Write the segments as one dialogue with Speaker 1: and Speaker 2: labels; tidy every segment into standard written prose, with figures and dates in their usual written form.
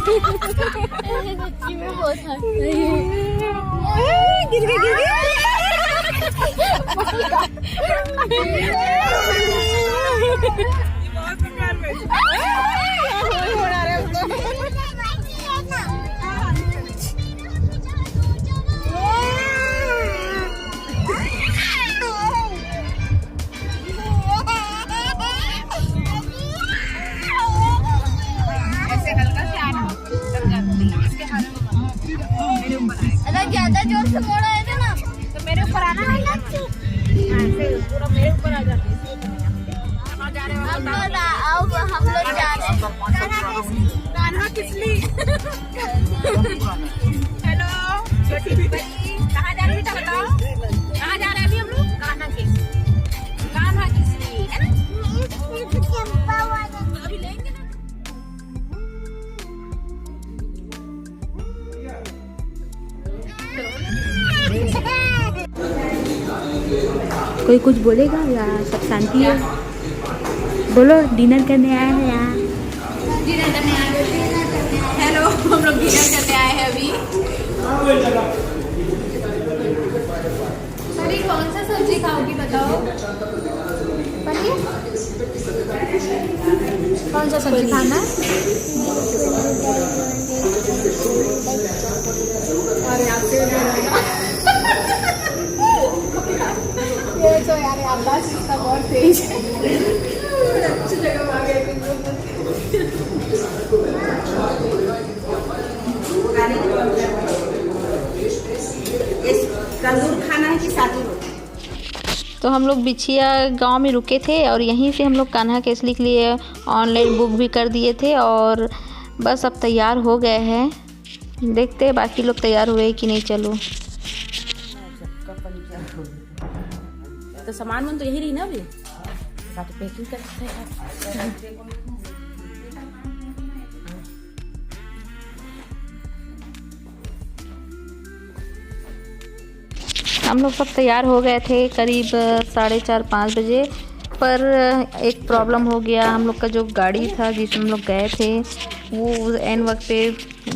Speaker 1: सच्ची में बहुत
Speaker 2: गिर गया
Speaker 1: अगर ज्यादा जोर से मोड़ा है ना तो मेरे ऊपर आना है, पूरा मेरे ऊपर आ जाती है। अब हम लोग जा रहे हैं कान्हा किसली। हेलो छोटी बच्ची, कहाँ जा रही है बताओ? कहाँ जा रहे हैं अभी हम लोग? कान्हा किसली है ना, अभी लेंगे ना।
Speaker 2: कोई कुछ बोलेगा या सब शांति है? बोलो डिनर करने आए हैं यहाँ।
Speaker 1: डिनर करने आए हैं। हेलो, हम लोग डिनर करने आए हैं अभी। सरी कौन सा सब्जी खाओगी बताओ? पनीर? कौन सा सब्जी खाना है? अरे आपसे ये तो यार आवाज इसका बहुत तेज है। अच्छी जगह आ गए।
Speaker 2: तंदूर खाना है कि सादी रोटी?
Speaker 3: तो हम लोग बिछिया गांव में रुके थे और यहीं से हम लोग कान्हा केसली के लिए ऑनलाइन बुक भी कर दिए थे और बस अब तैयार हो गए हैं। देखते हैं बाकी लोग तैयार हुए कि नहीं। चलो
Speaker 2: तो सामान तो यही रही ना अभी, पैकिंग करते हैं।
Speaker 3: हम लोग सब तैयार हो गए थे करीब 4:30-5 बजे, पर एक प्रॉब्लम हो गया। हम लोग का जो गाड़ी था जिसमें हम लोग गए थे वो एन वक्त पे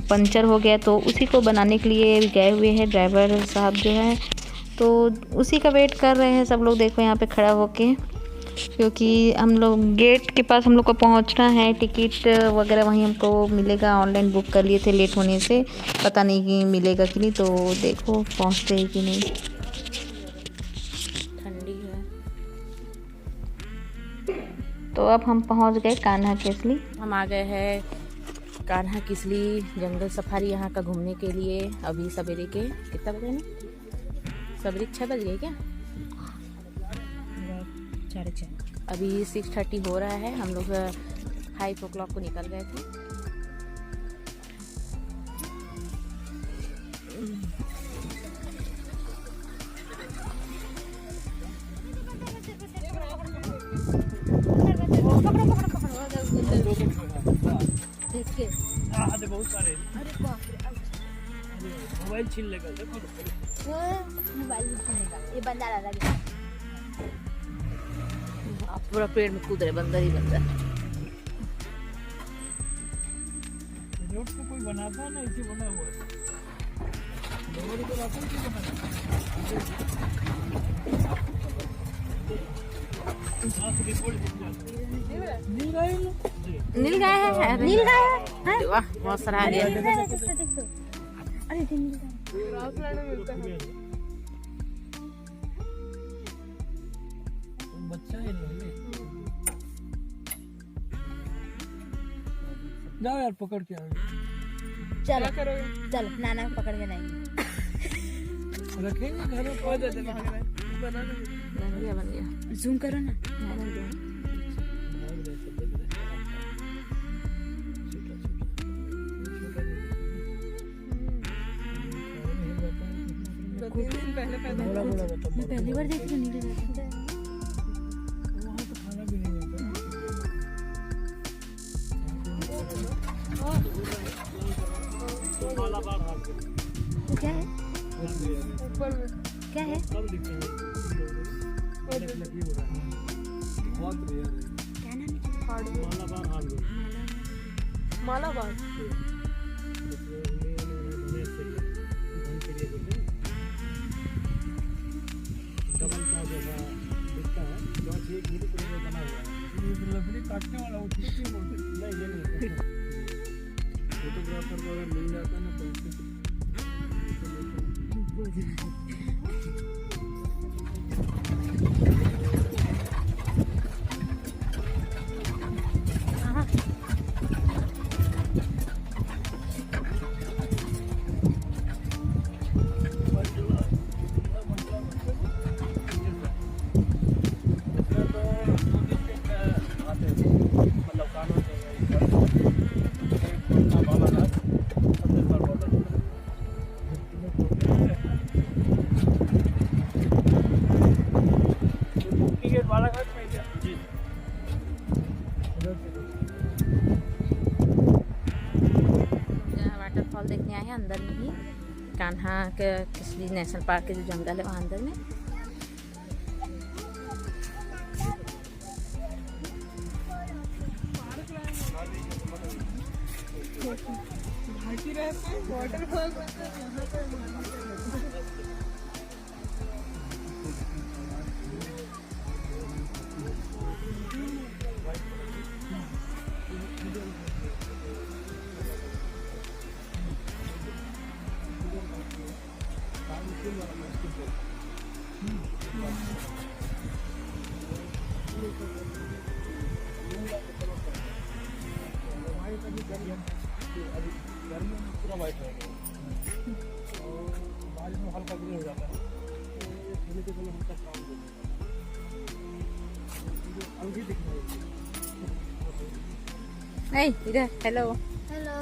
Speaker 3: पंचर हो गया, तो उसी को बनाने के लिए गए हुए हैं ड्राइवर साहब जो है, तो उसी का वेट कर रहे हैं सब लोग। देखो यहाँ पे खड़ा होके, क्योंकि हम लोग गेट के पास हम लोग को पहुँचना है। टिकट वगैरह वहीं हमको मिलेगा, ऑनलाइन बुक कर लिए थे लेट होने से, पता नहीं कि मिलेगा कि नहीं। तो देखो पहुँचते हैं कि नहीं।
Speaker 2: ठंडी है।
Speaker 3: तो अब हम पहुँच गए कान्हा केसली।
Speaker 2: हम आ गए हैं कान्हा किसली जंगल सफारी यहाँ का घूमने के लिए। अभी सवेरे के कितना बजे ना, सवेरे 6 बज गए क्या? 6:30। अभी 6:30 हो रहा है। हम लोग 5 o'clock को निकल गए थे।
Speaker 4: बहुत सारे मोबाइल छीन लेगा,
Speaker 1: मोबाइल छीनेगा ये बंदा लगा।
Speaker 2: पूरा पेड़ में कूद रहे बंदर ही बंदर।
Speaker 4: रोड को कोई बनाता है ना, इसी बना हुआ है। लोगों को रास्ता क्यों बनाना?
Speaker 2: नील गाय है। नील गाय है, वाह बहुत सारा है।
Speaker 1: अरे
Speaker 4: बच्चा है ना, जाओ यार पकड़ के आओ।
Speaker 1: चलो चलो नाना को पकड़ के नहीं
Speaker 4: रखेंगे घर में, पौधे
Speaker 2: बन गया।
Speaker 1: जूम करो ना।
Speaker 4: पहली
Speaker 1: बार देख रही हूँ।
Speaker 4: वहाँ तो खाना भी नहीं होता।
Speaker 1: क्या है? क्या है?
Speaker 4: बहुत रेयर है।
Speaker 1: क्या नाम है?
Speaker 4: मालाबार हार्डवेयर।
Speaker 1: मालाबार।
Speaker 4: डबल का जैसा दिखता है, जो एक ही बना हुआ है, ये लकड़ी काटने वाला वो ठीक नहीं बोलते। नहीं ये नहीं, फोटोग्राफर को अगर मिल जाता ना तो
Speaker 2: वाटरफॉल देखने आए हैं अंदर में ही, कान्हा के किसली नेशनल पार्क के जो जंगल है वहाँ अंदर में।
Speaker 4: गर्मी में पूरा वाइट रहेगा और बारिश में हल्का ग्रीन हो जाता है, तो ये खेलने के लिए हल्का काम देगा अलग ही दिखना है।
Speaker 2: इधर हेलो
Speaker 1: हेलो,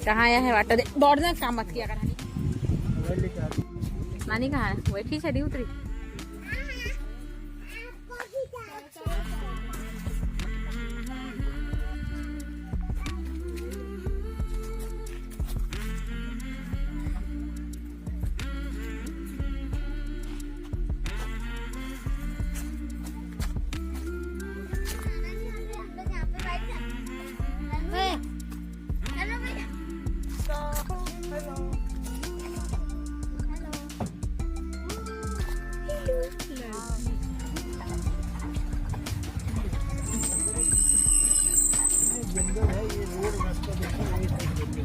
Speaker 2: कहाँ आया है वाटर दौड़ने काम मत किया कर।
Speaker 4: मोबाइल लेके आते
Speaker 2: नानी कहाँ है? बैठी चढ़ी उतरी।
Speaker 4: जंगल है, ये रोड रास्ता देखिए वही साइड देखिए,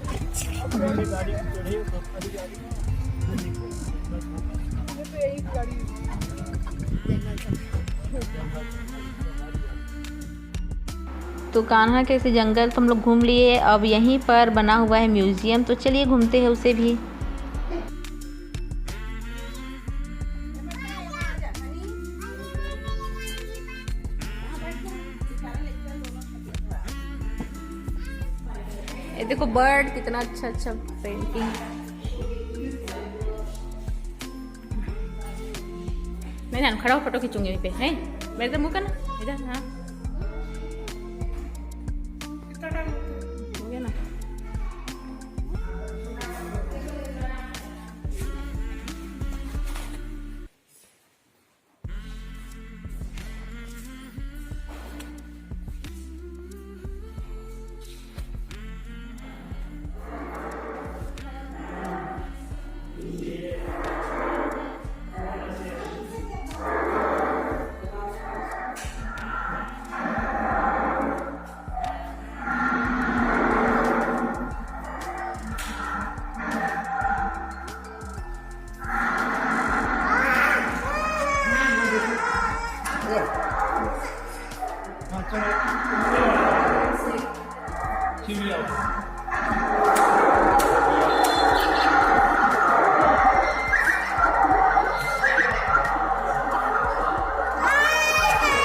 Speaker 4: अपनी गाड़ी चढ़ी तो सारी गाड़ी ये तो एक गाड़ी
Speaker 3: तो कान्हा के इस जंगल तो हम लोग घूम लिए। अब यहीं पर बना हुआ है म्यूज़ियम, तो चलिए घूमते हैं उसे भी। ये देखो बर्ड, कितना अच्छा अच्छा पेंटिंग।
Speaker 2: मैं खड़ा फोटो खींचूंगी वहीं पे है मेरे तो मुँह का ना इधर। हाँ हो गया ना।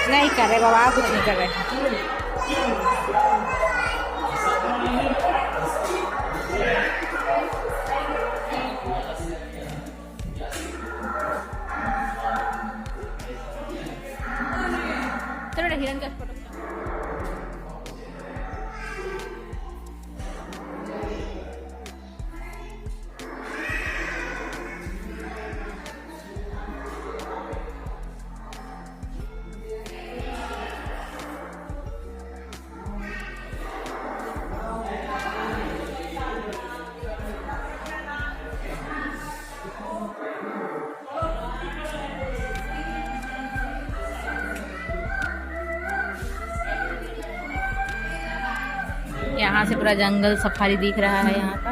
Speaker 2: नहीं कर रहे बाबा, कुछ नहीं कर रहे। चलो हिरन का फोटो। यहाँ से पूरा जंगल सफारी दिख रहा है यहाँ का।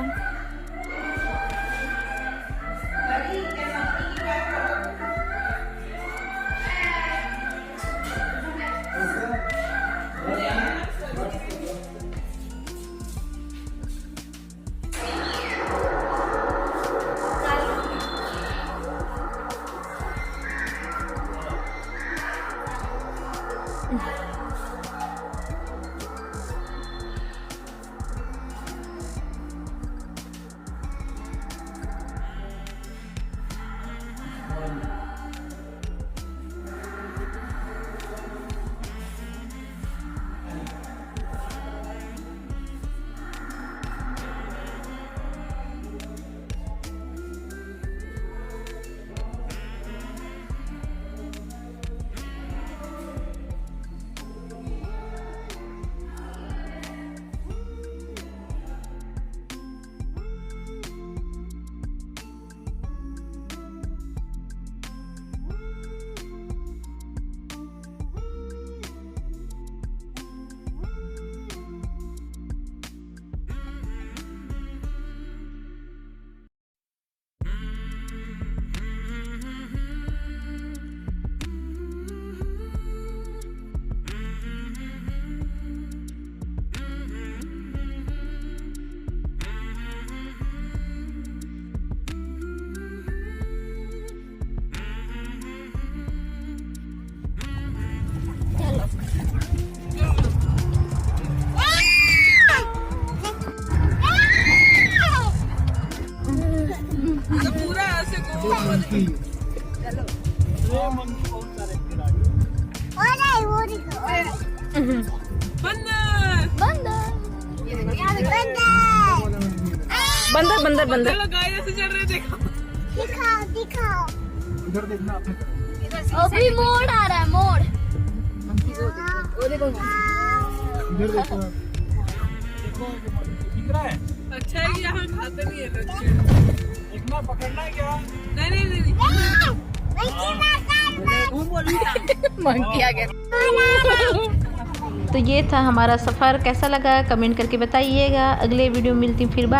Speaker 3: बंदर बंदर बंदर
Speaker 1: दिखाओ दिखाओ।
Speaker 4: इधर देखना आपने।
Speaker 1: अभी मोड़ आ रहा है, मोड़।
Speaker 4: इधर देखो आप। दिख रहा है?
Speaker 5: अच्छा है कि यहाँ खाते नहीं है बच्चे।
Speaker 4: देखना, पकड़ना है क्या?
Speaker 5: नहीं।
Speaker 2: मंकी आ गया।
Speaker 3: तो ये था हमारा सफ़र, कैसा लगा कमेंट करके बताइएगा। अगले वीडियो में मिलती हूँ फिर। बाय।